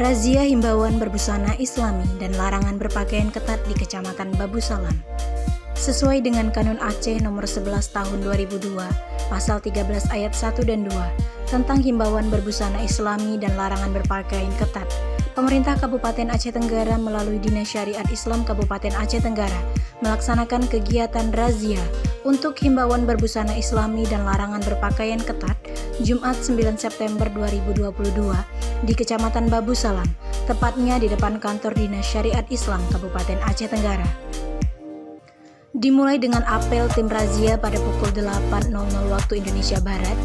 Razia himbauan berbusana Islami dan larangan berpakaian ketat di Kecamatan Babu Salam. Sesuai dengan Kanun Aceh nomor 11 tahun 2002, pasal 13 ayat 1 dan 2 tentang himbauan berbusana Islami dan larangan berpakaian ketat, Pemerintah Kabupaten Aceh Tenggara melalui Dinas Syariat Islam Kabupaten Aceh Tenggara melaksanakan kegiatan razia untuk himbauan berbusana Islami dan larangan berpakaian ketat Jumat 9 September 2022 di Kecamatan Babu Salam, tepatnya di depan kantor Dinas Syariat Islam Kabupaten Aceh Tenggara. Dimulai dengan apel tim razia pada pukul 8.00 waktu Indonesia Barat,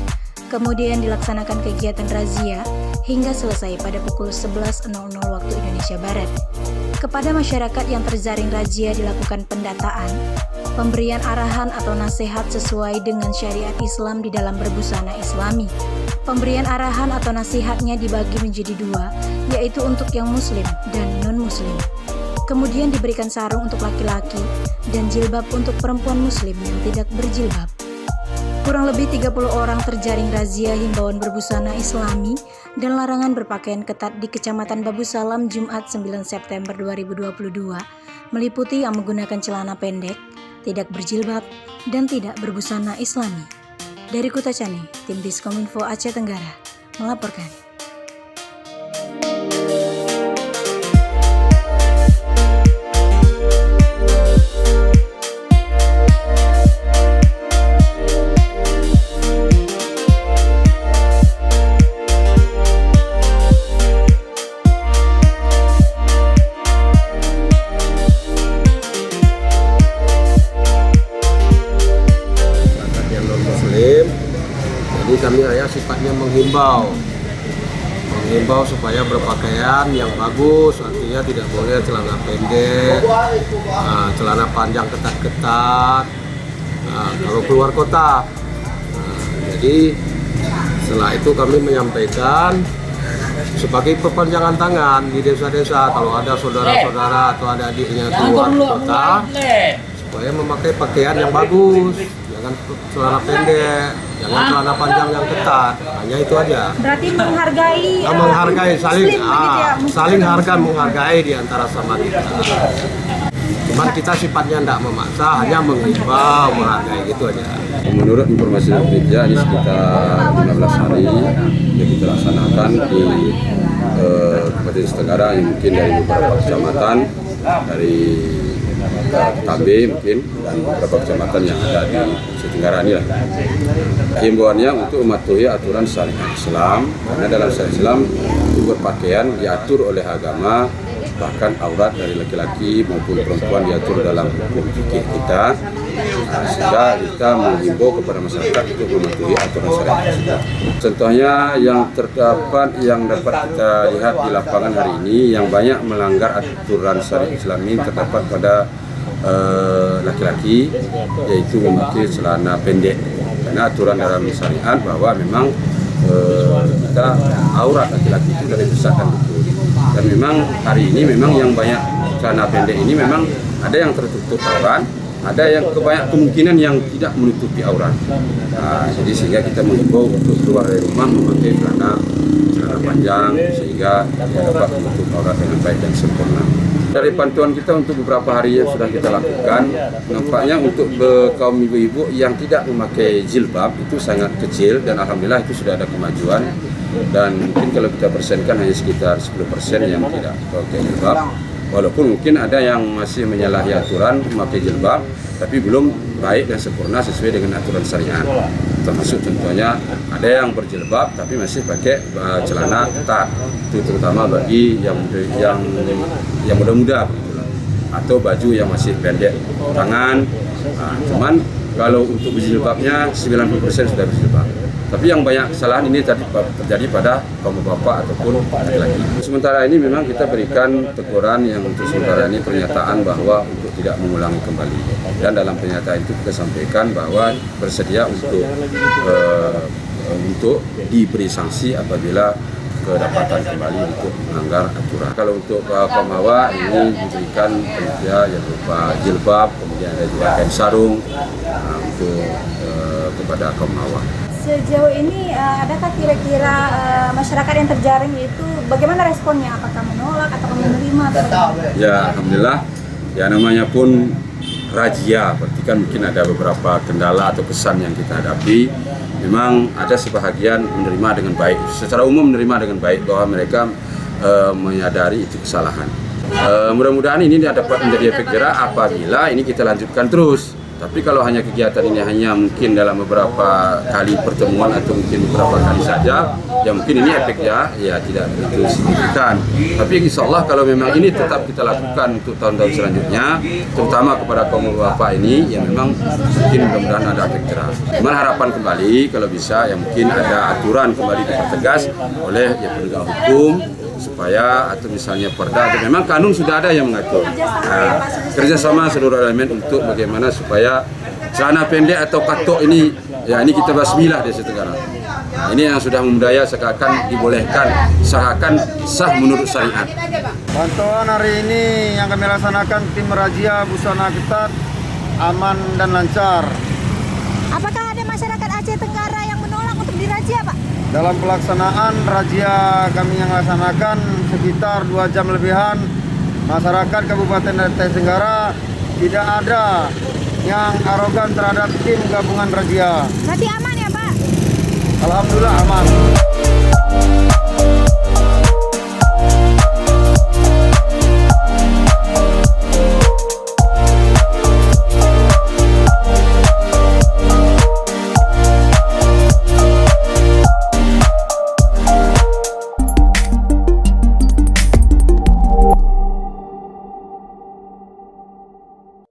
kemudian dilaksanakan kegiatan razia hingga selesai pada pukul 11.00 waktu Indonesia Barat. Kepada masyarakat yang terjaring razia dilakukan pendataan, pemberian arahan atau nasihat sesuai dengan syariat Islam di dalam berbusana Islami. Pemberian arahan atau nasihatnya dibagi menjadi dua, yaitu untuk yang muslim dan non-muslim. Kemudian diberikan sarung untuk laki-laki dan jilbab untuk perempuan muslim yang tidak berjilbab. Kurang lebih 30 orang terjaring razia himbauan berbusana Islami dan larangan berpakaian ketat di Kecamatan Babu Salam Jumat 9 September 2022, meliputi yang menggunakan celana pendek, tidak berjilbab, dan tidak berbusana Islami. Dari Kuta Cane, tim Diskominfo Aceh Tenggara melaporkan. Jadi kami hanya sifatnya menghimbau supaya berpakaian yang bagus, artinya tidak boleh celana pendek, celana panjang ketat-ketat kalau keluar kota. Jadi setelah itu kami menyampaikan sebagai perpanjangan tangan di desa-desa kalau ada saudara-saudara atau ada adiknya keluar kota supaya memakai pakaian yang bagus, jangan celana pendek, jangan celana panjang yang ketat, hanya itu aja. Berarti menghargai saling menghargai di antara sama kita. Cuman kita sifatnya tidak memaksa, hanya menghimbau, menghargai gitu aja. Menurut informasi dari media, ini sekitar 15 hari yang kita laksanakan di Kabupaten Tenggara, yang mungkin dari beberapa kecamatan, dari KB mungkin, dan beberapa kecamatan yang ada di Aceh Tenggara ini lah. Himbauannya untuk mematuhi aturan syariat Islam, karena dalam syariat Islam itu berpakaian diatur oleh agama, bahkan aurat dari laki-laki maupun perempuan diatur dalam hukum fikih kita. Sehingga kita menghimbau kepada masyarakat untuk mematuhi aturan syariat Islam. Contohnya yang dapat kita lihat di lapangan hari ini, yang banyak melanggar aturan syariat Islam ini terdapat pada laki-laki, yaitu memakai celana pendek. Karena aturan dalam syariat bahwa memang kita aurat laki-laki itu dari besarkan betul. Dan memang hari ini memang yang banyak celana pendek ini memang ada yang tertutup aurat, ada yang kemungkinan yang tidak menutupi aurat. Jadi sehingga kita mengimbau untuk keluar dari rumah memakai celana panjang sehingga dapat menutup aurat dengan baik dan sempurna. Dari pantauan kita untuk beberapa hari yang sudah kita lakukan, nampaknya untuk kaum ibu-ibu yang tidak memakai jilbab itu sangat kecil, dan alhamdulillah itu sudah ada kemajuan. Dan mungkin kalau kita persenkan hanya sekitar 10% yang tidak memakai jilbab. Walaupun mungkin ada yang masih menyalahi aturan memakai jilbab, tapi belum baik dan sempurna sesuai dengan aturan syariat. Termasuk contohnya ada yang berjilbab tapi masih pakai celana ketat, itu terutama bagi yang muda-muda, atau baju yang masih pendek tangan. Cuman kalau untuk berjilbabnya 90% sudah berjilbab. Tapi yang banyak kesalahan ini tadi terjadi pada kaum bapak ataupun laki-laki. Sementara ini memang kita berikan teguran yang untuk sementara ini pernyataan bahwa untuk tidak mengulangi kembali. Dan dalam pernyataan itu kita sampaikan bahwa bersedia untuk diberi sanksi apabila kedapatan kembali untuk melanggar aturan. Kalau untuk kaum hawa ini diberikan penelitian yang berupa jilbab, kemudian ada juga kain sarung untuk kepada kaum hawa. Sejauh ini adakah kira-kira masyarakat yang terjaring itu bagaimana responnya? Apakah menolak atau menerima? Ya, alhamdulillah. Ya namanya pun razia, berarti kan mungkin ada beberapa kendala atau kesan yang kita hadapi. Memang ada sebahagian menerima dengan baik, secara umum menerima dengan baik bahwa mereka menyadari itu kesalahan. Mudah-mudahan ini dapat menjadi efek jerak apabila ini kita lanjutkan terus. Tapi kalau hanya kegiatan ini hanya mungkin dalam beberapa kali pertemuan atau mungkin beberapa kali saja, ya mungkin ini efeknya ya tidak begitu signifikan. Tapi insya Allah kalau memang ini tetap kita lakukan untuk tahun-tahun selanjutnya, terutama kepada kaum bapak ini, ya memang mungkin mudah-mudahan ada efek jerak. Cuman harapan kembali kalau bisa ya mungkin ada aturan kembali dipertegas oleh ya penegak hukum, supaya atau misalnya perda atau memang kanun sudah ada yang mengatur. Kerjasama seluruh elemen untuk bagaimana supaya celana pendek atau katok ini ya ini kita basmilah di Tenggara. Nah, ini yang sudah membudaya seakan dibolehkan, seakan sah menurut syariat. Pantauan hari ini yang kami laksanakan tim razia busana ketat, aman dan lancar. Apakah ada masyarakat Aceh Tenggara yang menolak untuk dirazia, Pak? Dalam pelaksanaan razia kami yang laksanakan sekitar 2 jam lebihan, masyarakat Kabupaten Aceh Tenggara tidak ada yang arogan terhadap tim gabungan razia. Berarti aman ya, Pak? Alhamdulillah aman.